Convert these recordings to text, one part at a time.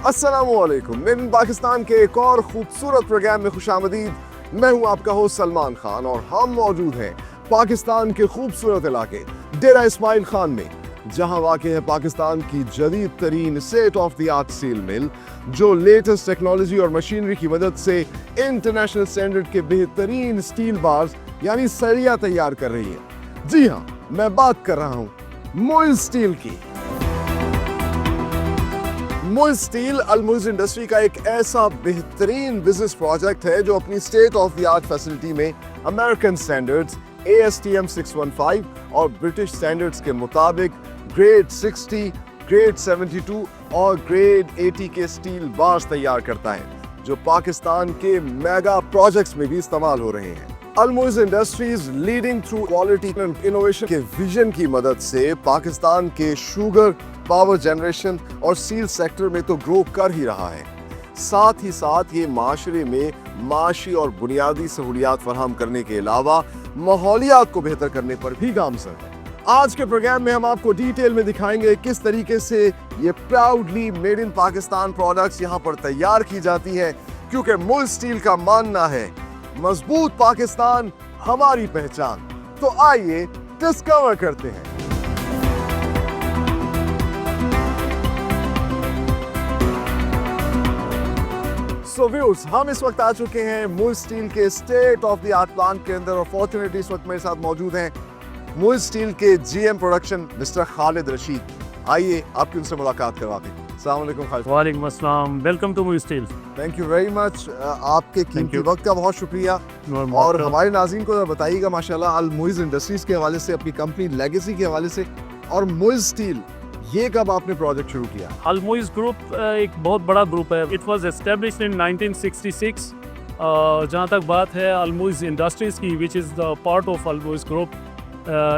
अस्सलामुअलैकुम। Made in Pakistan के एक और खूबसूरत प्रोग्राम में खुशामदीद। मैं हूं आपका होस्ट सलमान खान और हम मौजूद हैं पाकिस्तान के खूबसूरत इलाके डेरा इस्माइल खान में, जहां वाक़ है पाकिस्तान की जदीद तरीन state of the art steel mill, जो लेटेस्ट टेक्नोलॉजी और मशीनरी की मदद से इंटरनेशनल स्टैंडर्ड के बेहतरीन स्टील बार्स यानी सरिया तैयार कर रही है। जी हाँ, मैं बात कर रहा हूँ मुइज़ स्टील की। मुइज़ स्टील मुइज़ इंडस्ट्री का एक ऐसा बेहतरीन बिजनेस प्रोजेक्ट है जो अपनी state of the art facility में अमेरिकन स्टैंडर्ड्स ASTM 615 और ब्रिटिश स्टैंडर्ड्स के मुताबिक ग्रेड 60, ग्रेड 72 और ग्रेड 80 के स्टील बार्स तैयार करता है, जो पाकिस्तान के मेगा प्रोजेक्ट्स में भी इस्तेमाल हो रहे हैं। Muiz industries leading through quality and innovation के विजन की मदद से पाकिस्तान के शुगर, पावर जनरेशन और स्टील सेक्टर में तो ग्रो कर ही रहा है, साथ ही साथ ये माशरे में माशी और बुनियादी सहूलियात फराहम करने के अलावा माहौलियात को बेहतर करने पर भी गामजन है। आज के प्रोग्राम में हम आपको डिटेल में दिखाएंगे किस तरीके से ये proudly made in Pakistan products यहाँ पर तैयार की जाती है, क्योंकि मुइज़ स्टील का मानना है मजबूत पाकिस्तान हमारी पहचान। तो आइए डिस्कवर करते हैं। सो व्यूअर्स, हम इस वक्त आ चुके हैं मुइज़ स्टील के state of the art plant के अंदर और फॉर्चुनेटली इस वक्त मेरे साथ मौजूद हैं मुइज़ स्टील के GM production mister Khalid Rashid. आइए आपकी उनसे मुलाकात करवाते हैं। अस्सलाम वालेकुम खालिद। वालेकुम अस्सलाम, welcome to Muiz steel. Thank you very much. आपके कीमती वक्त का बहुत शुक्रिया। और हमारे नाज़रीन को बताइएगा माशाल्लाह मुइज़ इंडस्ट्रीज के हवाले से, अपनी कंपनी लेगेसी के हवाले से और मुइज़ स्टील, ये कब आपने प्रोजेक्ट शुरू किया? मुइज़ ग्रुप एक बहुत बड़ा ग्रुप है। It was established in 1966। जहाँ तक बात है मुइज़ इंडस्ट्रीज़ की, which is the part of Muiz group,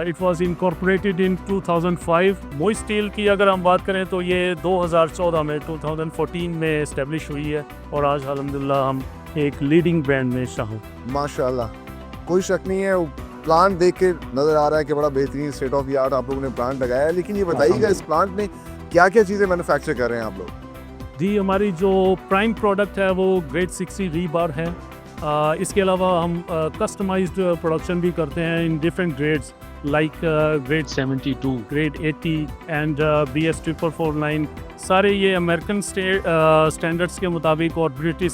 it was incorporated in 2005। Muiz steel की अगर हम बात करें तो ये 2014 में 2014 में एस्टैब्लिश हुई है और आज अल्हम्दुलिल्लाह हम एक लीडिंग ब्रांड में शामिल। माशाल्लाह, कोई शक नहीं है, प्लांट देख के नजर आ रहा है कि बड़ा बेहतरीन स्टेट ऑफ द आर्ट आप लोगों ने प्लांट लगाया है। लेकिन ये बताइएगा इस प्लांट में क्या क्या चीज़ें मैन्युफैक्चर कर रहे हैं आप लोग? जी, हमारी जो प्राइम प्रोडक्ट है वो ग्रेड 60 रीबार है। इसके अलावा हम कस्टमाइज्ड प्रोडक्शन भी करते हैं in different grades, like grade 72, grade 80 and BS 449। सारे ये अमेरिकन स्टैंडर्ड्स के मुताबिक और ब्रिटिश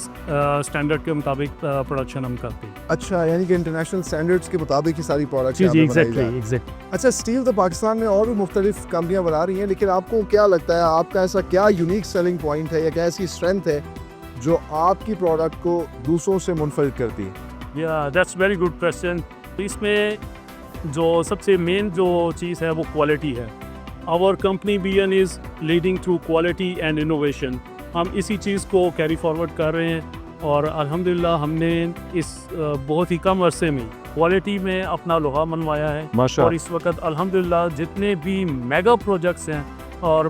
स्टैंडर्ड के मुताबिक प्रोडक्शन हम करते हैं। अच्छा, यानी कि इंटरनेशनल स्टैंडर्ड्स के मुताबिक ही सारी प्रोडक्ट्स जी जी, एग्जैक्टली। अच्छा, स्टील तो पाकिस्तान में और भी मुख्तलिफ कंपनियां बना रही हैं, लेकिन आपको क्या लगता है, आपका ऐसा क्या यूनिक सेलिंग पॉइंट है या क्या ऐसी स्ट्रेंथ है जो आपकी प्रोडक्ट को दूसरों से मुनफरिद करती है? या दैट्स वेरी गुड क्वेश्चन। इसमें जो सबसे मेन जो चीज़ है वो क्वालिटी है। Our company vision is leading through quality and innovation. हम इसी चीज़ को कैरी फॉरवर्ड कर रहे हैं और अल्हम्दुलिल्लाह हमने इस बहुत ही कम अरसे में क्वालिटी में अपना लोहा मनवाया है। और इस वक्त अल्हम्दुलिल्लाह जितने भी मेगा प्रोजेक्ट्स हैं और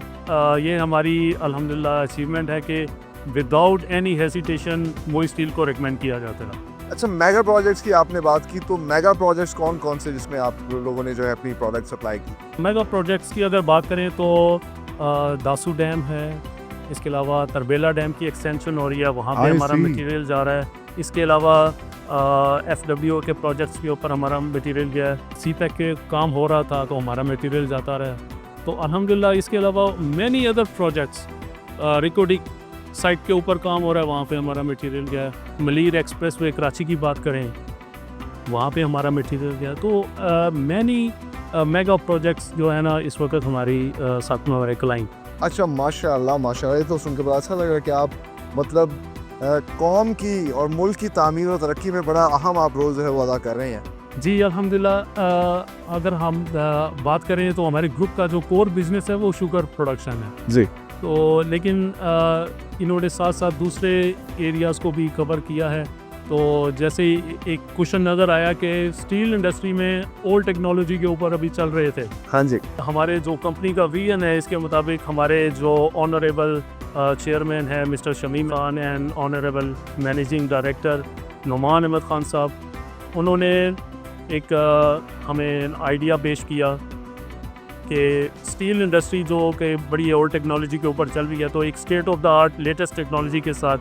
ये हमारी अल्हम्दुलिल्लाह अचीवमेंट है कि without any hesitation Muiz steel को रिकमेंड किया जाता है। अच्छा, मेगा प्रोजेक्ट्स की आपने बात की, तो मेगा प्रोजेक्ट्स कौन कौन से जिसमें आप लोगों ने जो है अपनी प्रोडक्ट सप्लाई की? मेगा प्रोजेक्ट्स की अगर बात करें तो दासू डैम है, इसके अलावा तरबेला डैम की एक्सटेंशन हो रही है, वहाँ पे हमारा मटेरियल जा रहा है। इसके अलावा FWO के प्रोजेक्ट्स के ऊपर हमारा मटेरियल गया है। CPEC के काम हो रहा था तो हमारा मटेरियल जाता रहा। तो अल्हम्दुलिल्लाह इसके अलावा many other projects, recording site के ऊपर काम हो रहा है, वहाँ पे हमारा मटेरियल गया है। मलीर एक्सप्रेस वे कराची की बात करें, वहाँ पे हमारा मटेरियल गया। तो मैनी मेगा प्रोजेक्ट्स जो है ना इस वक्त हमारी साथ में हमारे क्लाइंट। अच्छा, माशाल्लाह माशाल्लाह, ये तो सुन के बड़ा अच्छा लग रहा है कि आप मतलब कौम की और मुल्क की तामीर और तरक्की में बड़ा अहम आप रोल जो है वो अदा कर रहे हैं। जी अल्हम्दुलिल्लाह। अगर हम बात करें तो हमारे ग्रुप का जो कोर बिजनेस है वो शुगर प्रोडक्शन है जी। तो लेकिन इन्होंने साथ साथ दूसरे एरियाज़ को भी कवर किया है। तो जैसे एक क्वेश्चन नज़र आया कि स्टील इंडस्ट्री में ओल्ड टेक्नोलॉजी के ऊपर अभी चल रहे थे। हाँ जी। हमारे जो कंपनी का विजन है इसके मुताबिक हमारे जो ऑनरेबल चेयरमैन है mister Shamim Khan and honourable managing director Numan Ahmed Khan sahab, उन्होंने एक हमें आइडिया पेश किया कि स्टील इंडस्ट्री जो कि बड़ी ओल्ड टेक्नोलॉजी के ऊपर चल रही है, तो एक state of the art latest technology के साथ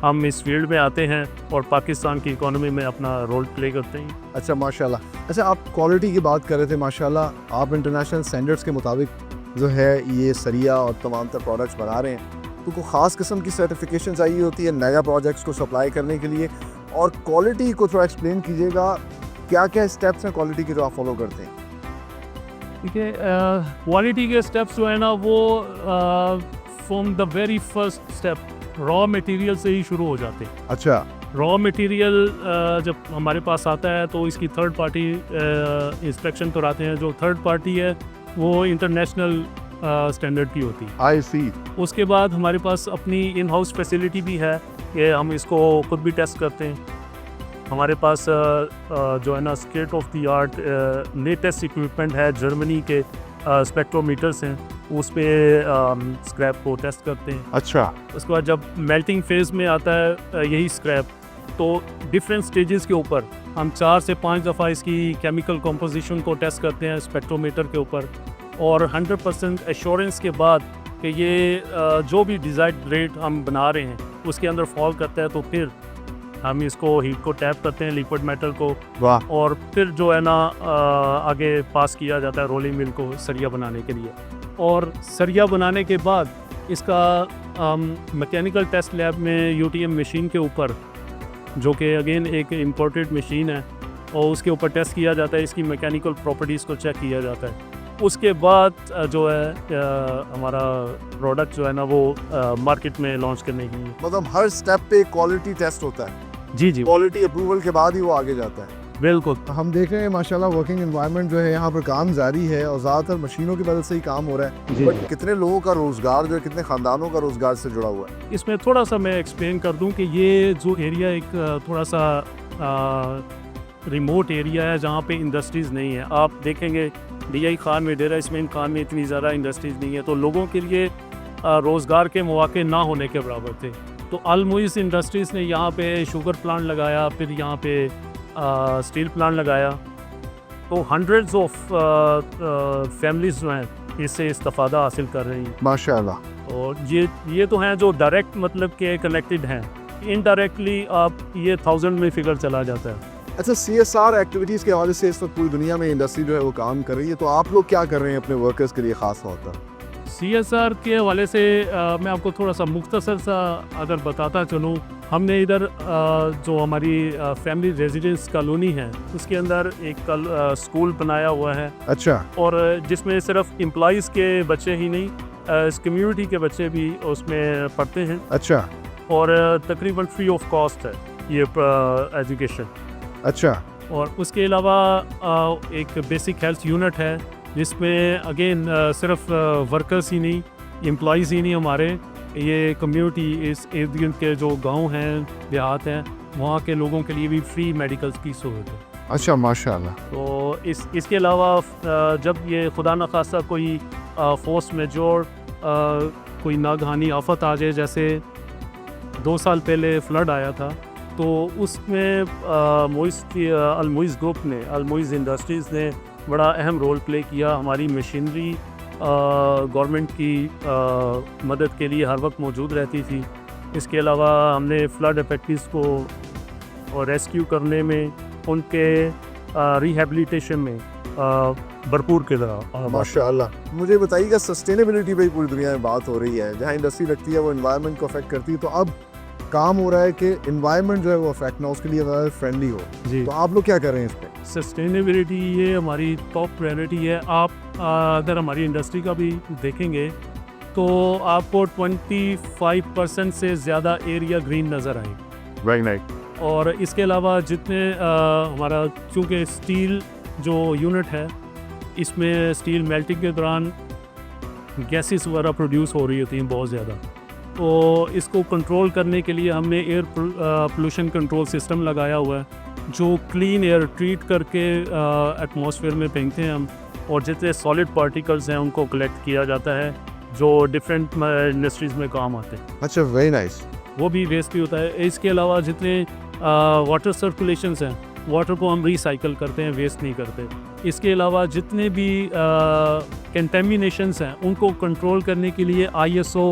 हम इस फील्ड में आते हैं और पाकिस्तान की इकोनॉमी में अपना रोल प्ले करते हैं। अच्छा माशाल्लाह। अच्छा, आप क्वालिटी की बात कर रहे थे, माशाल्लाह आप इंटरनेशनल स्टैंडर्ड्स के मुताबिक जो है ये सरिया और तमाम तर प्रोडक्ट्स बना रहे हैं, तो कोई ख़ास किस्म की सर्टिफिकेशन चाहिए होती है नया प्रोजेक्ट्स को सप्लाई करने के लिए? और क्वालिटी को थोड़ा एक्सप्लेन कीजिएगा, क्या क्या स्टेप्स हैं क्वालिटी के जो आप फॉलो करते हैं? ठीक है, क्वालिटी के स्टेप्स जो है ना वो from the very first step raw material से ही शुरू हो जाते हैं। अच्छा, रॉ मटेरियल जब हमारे पास आता है तो इसकी थर्ड पार्टी इंस्पेक्शन कराते हैं। जो थर्ड पार्टी है वो इंटरनेशनल स्टैंडर्ड की होती है। आई सी। उसके बाद हमारे पास अपनी इन हाउस फैसिलिटी भी है कि हम इसको खुद भी टेस्ट करते हैं। हमारे पास जो है ना state of the art latest equipment है, जर्मनी के स्पेक्ट्रोमीटर्स हैं, उस पे स्क्रैप को टेस्ट करते हैं। अच्छा, उसके बाद जब मेल्टिंग फेज़ में आता है यही स्क्रैप, तो डिफरेंट स्टेजेस के ऊपर हम 4 से 5 दफ़ा इसकी केमिकल कंपोजिशन को टेस्ट करते हैं स्पेक्ट्रोमीटर के ऊपर, और 100% एश्योरेंस के बाद कि ये जो भी डिज़ायर्ड रेट हम बना रहे हैं उसके अंदर फॉल करता है, तो फिर हम इसको हीट को टैप करते हैं लिक्विड मेटल को, वाह, और फिर जो है ना आगे पास किया जाता है रोलिंग मिल को सरिया बनाने के लिए। और सरिया बनाने के बाद इसका मैकेनिकल टेस्ट लैब में UTM मशीन के ऊपर, जो कि अगेन एक इम्पोर्टेड मशीन है, और उसके ऊपर टेस्ट किया जाता है, इसकी मैकेनिकल प्रॉपर्टीज़ को चेक किया जाता है। उसके बाद जो है हमारा प्रोडक्ट जो है ना वो मार्केट में लॉन्च करने की। मतलब हर स्टेप पे क्वालिटी टेस्ट होता है? जी जी, क्वालिटी अप्रूवल के बाद ही वो आगे जाता है। बिल्कुल। हम देख रहे हैं माशाल्लाह वर्किंग एनवायरनमेंट जो है यहाँ पर काम जारी है और ज़्यादातर मशीनों की मदद से ही काम हो रहा है। जी। बट कितने लोगों का रोज़गार जो है, कितने ख़ानदानों का रोज़गार से जुड़ा हुआ है? इसमें थोड़ा सा मैं एक्सप्लेन कर दूं कि ये जो एरिया एक थोड़ा सा रिमोट एरिया है जहाँ पे इंडस्ट्रीज़ नहीं है। आप देखेंगे DI खान में, डेरा इस्माइल खान में इतनी ज़्यादा इंडस्ट्रीज़ नहीं है, तो लोगों के लिए रोज़गार के मौके ना होने के बराबर थे। तो अल मुइज़ इंडस्ट्रीज़ ने यहाँ पे शुगर प्लांट लगाया, फिर यहाँ पे स्टील प्लांट लगाया, तो हंड्रेड्स ऑफ फैमिलीज़ जो हैं इससे इस्तेफ़ादा हासिल कर रही हैं माशाल्लाह। और ये तो हैं जो डायरेक्ट मतलब के कनेक्टेड हैं। इनडायरेक्टली आप ये 1000 में फिगर चला जाता है। अच्छा, CSR एक्टिविटीज़ के हवाले से इस वक्त पूरी दुनिया में इंडस्ट्री जो है वो काम कर रही है, तो आप लोग क्या कर रहे हैं अपने वर्कर्स के लिए ख़ास तौर पर? CSR के हवाले से मैं आपको थोड़ा सा मुख्तसर सा अगर बताता चलूँ, हमने इधर जो हमारी फैमिली रेजिडेंस कॉलोनी है उसके अंदर एक स्कूल बनाया हुआ है। अच्छा, और जिसमें सिर्फ एम्प्लॉइज़ के बच्चे ही नहीं, इस कम्युनिटी के बच्चे भी उसमें पढ़ते हैं। अच्छा, और तकरीबन फ्री ऑफ कॉस्ट है ये एजुकेशन। अच्छा, और उसके अलावा एक बेसिक हेल्थ यूनिट है जिसमें अगेन सिर्फ वर्कर्स ही नहीं, एम्प्लॉइज़ ही नहीं, हमारे ये कम्युनिटी इस इर्द गिर्द के जो गांव हैं, देहात हैं, वहाँ के लोगों के लिए भी फ्री मेडिकल की सहूलत है। अच्छा, माशाल्लाह। तो इसके अलावा जब ये खुदा न खास्ता कोई फोर्स मेजोर कोई नागहानी आफत आ जाए, जैसे 2 साल पहले फ्लड आया था, तो उसमें अल मुइज़ ग्रुप ने, अल मुइज़ इंडस्ट्रीज़ ने बड़ा अहम रोल प्ले किया। हमारी मशीनरी गवर्नमेंट की मदद के लिए हर वक्त मौजूद रहती थी। इसके अलावा हमने फ्लड अफेक्टेड्स को रेस्क्यू करने में, उनके रिहेबिलिटेशन में भरपूर किरदार। माशाल्लाह। मुझे बताइएगा, सस्टेनेबिलिटी पे पूरी दुनिया में बात हो रही है, जहाँ इंडस्ट्री लगती है वो एनवायरनमेंट को अफेक्ट करती है, तो अब काम हो रहा है कि एनवायरनमेंट जो है वो अफेक्ट ना, उसके लिए ज़्यादा फ्रेंडली हो। जी, तो आप लोग क्या कर रहे हैं इस पर? सस्टेनेबिलिटी ये हमारी टॉप प्रायोरिटी है। आप अगर हमारी इंडस्ट्री का भी देखेंगे तो आपको 25% से ज़्यादा एरिया ग्रीन नज़र आएगी। Very nice. और इसके अलावा जितने हमारा, चूँकि स्टील जो यूनिट है इसमें स्टील मेल्टिंग के दौरान गैसेस वगैरह प्रोड्यूस हो रही होती हैं बहुत ज़्यादा, तो इसको कंट्रोल करने के लिए हमने एयर पोल्यूशन कंट्रोल सिस्टम लगाया हुआ है, जो क्लीन एयर ट्रीट करके एटमॉस्फेयर में फेंकते हैं हम, और जितने सॉलिड पार्टिकल्स हैं उनको कलेक्ट किया जाता है जो डिफरेंट इंडस्ट्रीज़ में काम आते हैं। अच्छा, वेरी नाइस। वो भी वेस्ट भी होता है। इसके अलावा जितने वाटर सर्कुलेशंस हैं, वाटर को हम रिसाइकल करते हैं, वेस्ट नहीं करते। इसके अलावा जितने भी कंटेमिनेशंस हैं उनको कंट्रोल करने के लिए ISO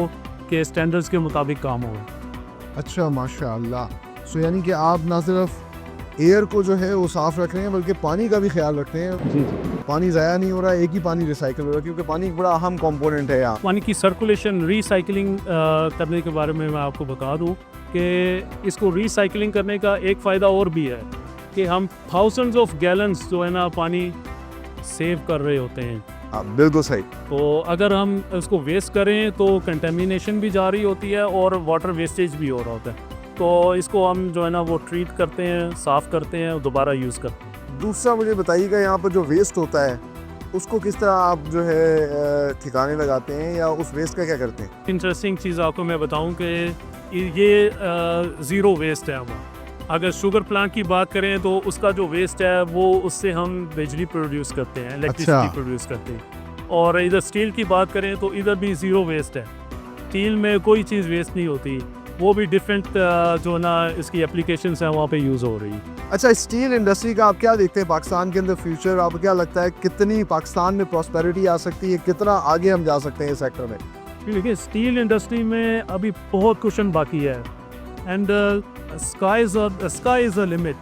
के स्टैंडर्ड्स के मुताबिक काम हो। अच्छा, माशाअल्लाह। सो यानी कि आप ना सिर्फ एयर को जो है वो साफ रख रहे हैं बल्कि पानी का भी ख्याल रखते हैं। जी। पानी ज़ाया नहीं हो रहा, एक ही पानी रिसाइकल हो रहा है, क्योंकि पानी एक बड़ा अहम कंपोनेंट है यहाँ। पानी की सर्कुलेशन रीसाइकलिंग करने के बारे में मैं आपको बता दूं कि इसको रीसाइकलिंग करने का एक फ़ायदा और भी है कि हम थाउजेंड्स ऑफ गैलन्स जो है ना पानी सेव कर रहे होते हैं। हाँ, बिल्कुल सही। तो अगर हम इसको वेस्ट करें तो कंटेमिनेशन भी जा रही होती है और वाटर वेस्टेज भी हो रहा होता है। तो इसको हम जो है ना वो ट्रीट करते हैं, साफ़ करते हैं और दोबारा यूज़ करते हैं। दूसरा मुझे बताइएगा, यहाँ पर जो वेस्ट होता है उसको किस तरह आप जो है ठिकाने लगाते हैं या उस वेस्ट का क्या करते हैं? इंटरेस्टिंग चीज़ आपको मैं बताऊं कि ये ज़ीरो वेस्ट है हमारा। अगर शुगर प्लांट की बात करें तो उसका जो वेस्ट है वो उससे हम बिजली प्रोड्यूस करते हैं, इलेक्ट्रिसिटी प्रोड्यूस करते हैं। और इधर स्टील की बात करें तो इधर भी ज़ीरो वेस्ट है। स्टील में कोई चीज़ वेस्ट नहीं होती, वो भी डिफरेंट जो ना इसकी एप्लीकेशंस हैं वहाँ पे यूज़ हो रही है। अच्छा, स्टील इंडस्ट्री का आप क्या देखते हैं पाकिस्तान के अंदर फ्यूचर? आपको क्या लगता है कितनी पाकिस्तान में प्रॉस्पेरिटी आ सकती है, कितना आगे हम जा सकते हैं इस सेक्टर में? देखिए, स्टील इंडस्ट्री में अभी बहुत क्वेश्चन बाकी है and sky is a limit.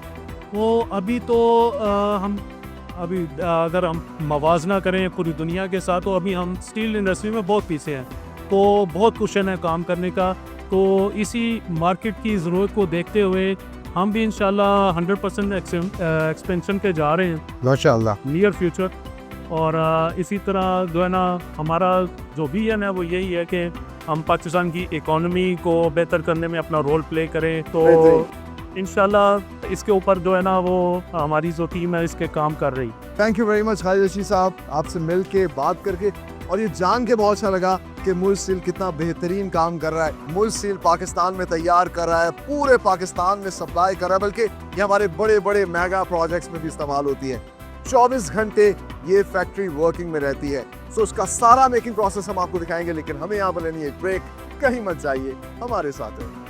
वो अभी तो हम अभी अगर हम मवाजना करें पूरी दुनिया के साथ तो अभी हम स्टील इंडस्ट्री में बहुत पीछे हैं। तो बहुत क्वेश्चन है काम करने का। तो इसी मार्केट की ज़रूरत को देखते हुए हम भी इंशाल्लाह 100% एक्सपेंशन पे जा रहे हैं माशाअल्लाह, नियर फ्यूचर। और इसी तरह जो है ना हमारा जो विजन है वो यही है कि हम पाकिस्तान की इकोनॉमी को बेहतर करने में अपना रोल प्ले करें। तो इंशाल्लाह इसके ऊपर जो है ना वो हमारी जो टीम है इसके काम कर रही। Thank you very much Khalid Rashid साहब, आपसे मिल के बात करके और ये जान के बहुत अच्छा लगा कि मुल्क स्टील कितना बेहतरीन काम कर रहा है। मुल्क स्टील पाकिस्तान में तैयार कर रहा है, पूरे पाकिस्तान में सप्लाई कर रहा है, बल्कि ये हमारे बड़े बड़े मेगा प्रोजेक्ट्स में भी इस्तेमाल होती है। 24 घंटे ये फैक्ट्री वर्किंग में रहती है। सो उसका सारा मेकिंग प्रोसेस हम आपको दिखाएंगे, लेकिन हमें यहाँ पर लेनी है एक ब्रेक। कहीं मत जाइए, हमारे साथ है।